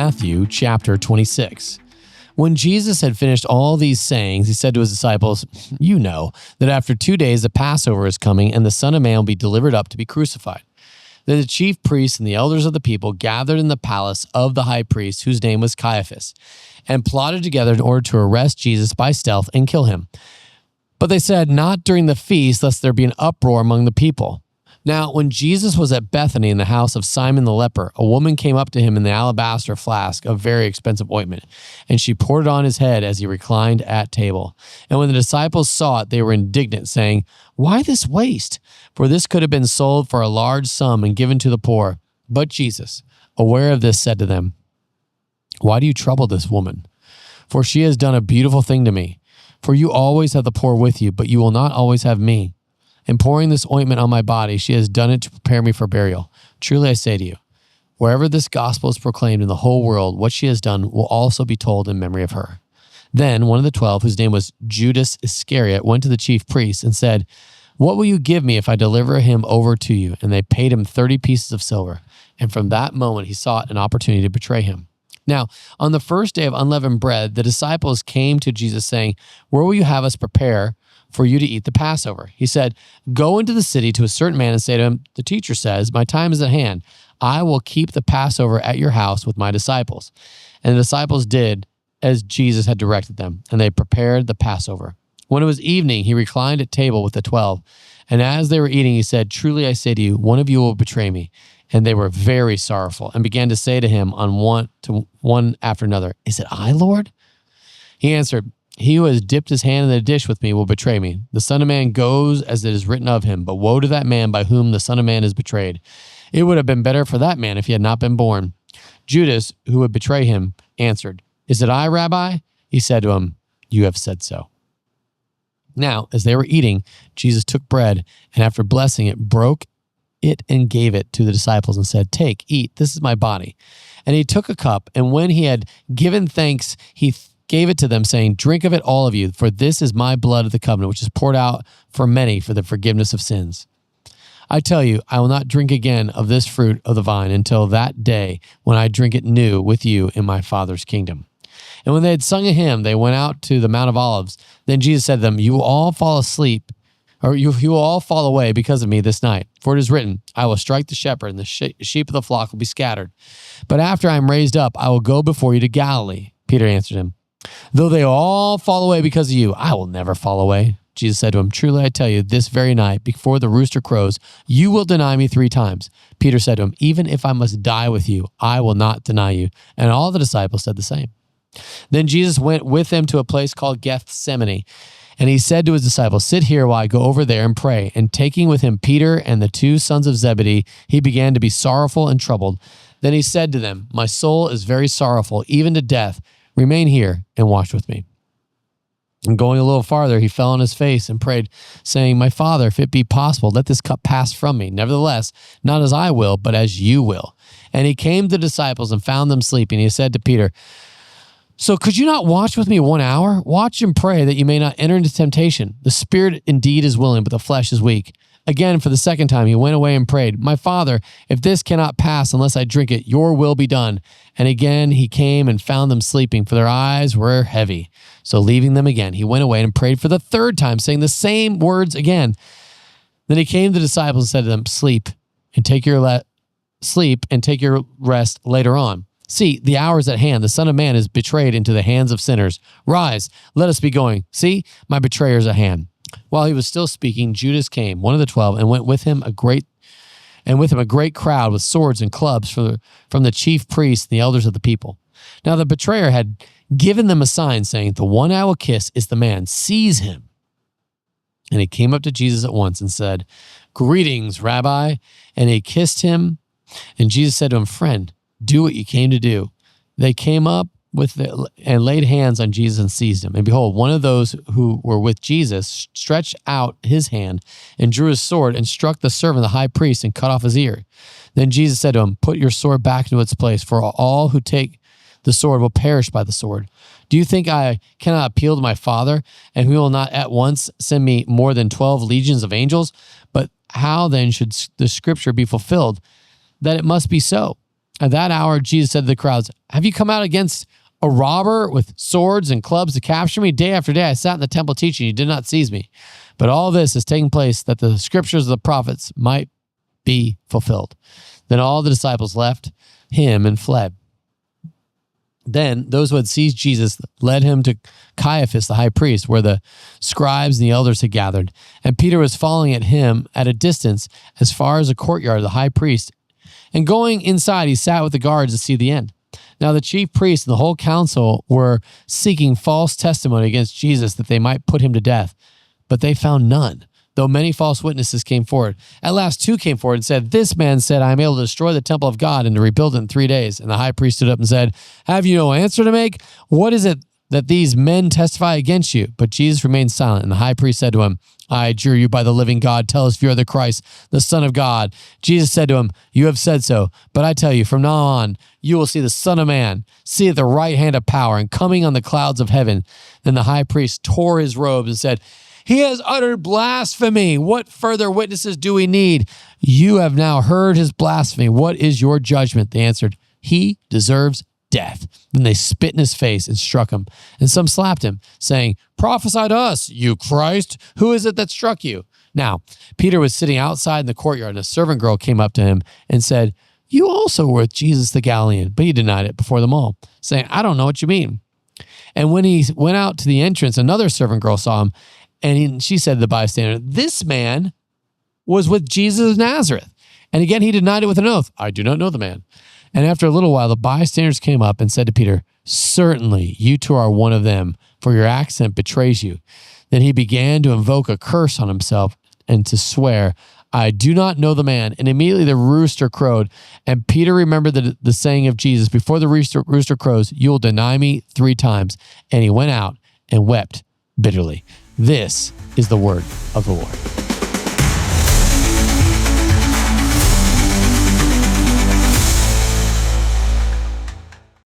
Matthew chapter 26. When Jesus had finished all these sayings, he said to his disciples, "You know that after 2 days the Passover is coming, and the Son of Man will be delivered up to be crucified." Then the chief priests and the elders of the people gathered in the palace of the high priest, whose name was Caiaphas, and plotted together in order to arrest Jesus by stealth and kill him. But they said, "Not during the feast, lest there be an uproar among the people." Now, when Jesus was at Bethany in the house of Simon the leper, a woman came up to him in the alabaster flask of very expensive ointment, and she poured it on his head as he reclined at table. And when the disciples saw it, they were indignant, saying, "Why this waste? For this could have been sold for a large sum and given to the poor." But Jesus, aware of this, said to them, "Why do you trouble this woman? For she has done a beautiful thing to me. For you always have the poor with you, but you will not always have me. In pouring this ointment on my body, she has done it to prepare me for burial. Truly I say to you, wherever this gospel is proclaimed in the whole world, what she has done will also be told in memory of her." Then one of the 12, whose name was Judas Iscariot, went to the chief priests and said, "What will you give me if I deliver him over to you?" And they paid him 30 pieces of silver. And from that moment he sought an opportunity to betray him. Now, on the first day of unleavened bread, the disciples came to Jesus saying, "Where will you have us prepare for you to eat the Passover?" He said, "Go into the city to a certain man and say to him, 'The teacher says, my time is at hand. I will keep the Passover at your house with my disciples.'" And the disciples did as Jesus had directed them, and they prepared the Passover. When it was evening, he reclined at table with the 12. And as they were eating, he said, "Truly I say to you, one of you will betray me." And they were very sorrowful and began to say to him one after another, "Is it I, Lord?" He answered, "He who has dipped his hand in the dish with me will betray me. The Son of Man goes as it is written of him, but woe to that man by whom the Son of Man is betrayed. It would have been better for that man if he had not been born." Judas, who would betray him, answered, "Is it I, Rabbi?" He said to him, "You have said so." Now, as they were eating, Jesus took bread, and after blessing it, broke it and gave it to the disciples and said, "Take, eat, this is my body." And he took a cup, and when he had given thanks, he gave it to them, saying, "Drink of it, all of you, for this is my blood of the covenant, which is poured out for many for the forgiveness of sins. I tell you, I will not drink again of this fruit of the vine until that day when I drink it new with you in my Father's kingdom." And when they had sung a hymn, they went out to the Mount of Olives. Then Jesus said to them, "You will all fall asleep, or you will all fall away because of me this night. For it is written, I will strike the shepherd, and the sheep of the flock will be scattered. But after I am raised up, I will go before you to Galilee." Peter answered him, "Though they all fall away because of you, I will never fall away." Jesus said to him, "Truly I tell you, this very night, before the rooster crows, you will deny me 3 times. Peter said to him, "Even if I must die with you, I will not deny you." And all the disciples said the same. Then Jesus went with them to a place called Gethsemane, and he said to his disciples, "Sit here while I go over there and pray." And taking with him Peter and the 2 sons of Zebedee, he began to be sorrowful and troubled. Then he said to them, "My soul is very sorrowful, even to death. Remain here and watch with me." And going a little farther, he fell on his face and prayed, saying, "My Father, if it be possible, let this cup pass from me. Nevertheless, not as I will, but as you will." And he came to the disciples and found them sleeping. He said to Peter, "So could you not watch with me 1 hour? Watch and pray that you may not enter into temptation. The spirit indeed is willing, but the flesh is weak." Again, for the second time, he went away and prayed, "My Father, if this cannot pass unless I drink it, your will be done." And again he came and found them sleeping, for their eyes were heavy. So leaving them again, he went away and prayed for the 3rd time, saying the same words again. Then he came to the disciples and said to them, Sleep and take your rest later on. See, the hour is at hand. The Son of Man is betrayed into the hands of sinners. Rise, let us be going. See, my betrayer is at hand." While he was still speaking, Judas came, one of the 12, and went with him a great crowd with swords and clubs from the chief priests and the elders of the people. Now the betrayer had given them a sign, saying, "The one I will kiss is the man. Seize him." And he came up to Jesus at once and said, "Greetings, Rabbi." And he kissed him. And Jesus said to him, "Friend, do what you came to do." They came up and laid hands on Jesus and seized him. And behold, one of those who were with Jesus stretched out his hand and drew his sword and struck the servant of the high priest and cut off his ear. Then Jesus said to him, "Put your sword back into its place, for all who take the sword will perish by the sword. Do you think I cannot appeal to my Father, and he will not at once send me more than 12 legions of angels? But how then should the scripture be fulfilled, that it must be so?" At that hour, Jesus said to the crowds, have you come out against a robber with swords and clubs to capture me? Day after day, I sat in the temple teaching. You did not seize me. But all this is taking place that the scriptures of the prophets might be fulfilled. Then all the disciples left him and fled. Then those who had seized Jesus led him to Caiaphas, the high priest, where the scribes and the elders had gathered. And Peter was following at him at a distance as far as the courtyard of the high priest. And going inside, he sat with the guards to see the end. Now the chief priests and the whole council were seeking false testimony against Jesus that they might put him to death. But they found none, though many false witnesses came forward. At last 2 came forward and said, this man said, I am able to destroy the temple of God and to rebuild it in 3 days. And the high priest stood up and said, have you no answer to make? What is it that these men testify against you? But Jesus remained silent. And the high priest said to him, I adjure you by the living God, tell us if you are the Christ, the Son of God. Jesus said to him, you have said so. But I tell you, from now on, you will see the Son of Man, see at the right hand of power and coming on the clouds of heaven. Then the high priest tore his robes and said, he has uttered blasphemy. What further witnesses do we need? You have now heard his blasphemy. What is your judgment? They answered, he deserves death. Then they spit in his face and struck him. And some slapped him, saying, prophesy to us, you Christ. Who is it that struck you? Now, Peter was sitting outside in the courtyard, and a servant girl came up to him and said, you also were with Jesus the Galilean. But he denied it before them all, saying, I don't know what you mean. And when he went out to the entrance, another servant girl saw him, and she said to the bystander, this man was with Jesus of Nazareth. And again, he denied it with an oath. I do not know the man. And after a little while, the bystanders came up and said to Peter, certainly you too are one of them, for your accent betrays you. Then he began to invoke a curse on himself and to swear, I do not know the man. And immediately the rooster crowed. And Peter remembered the saying of Jesus, before the rooster crows, you will deny me 3 times. And he went out and wept bitterly. This is the word of the Lord.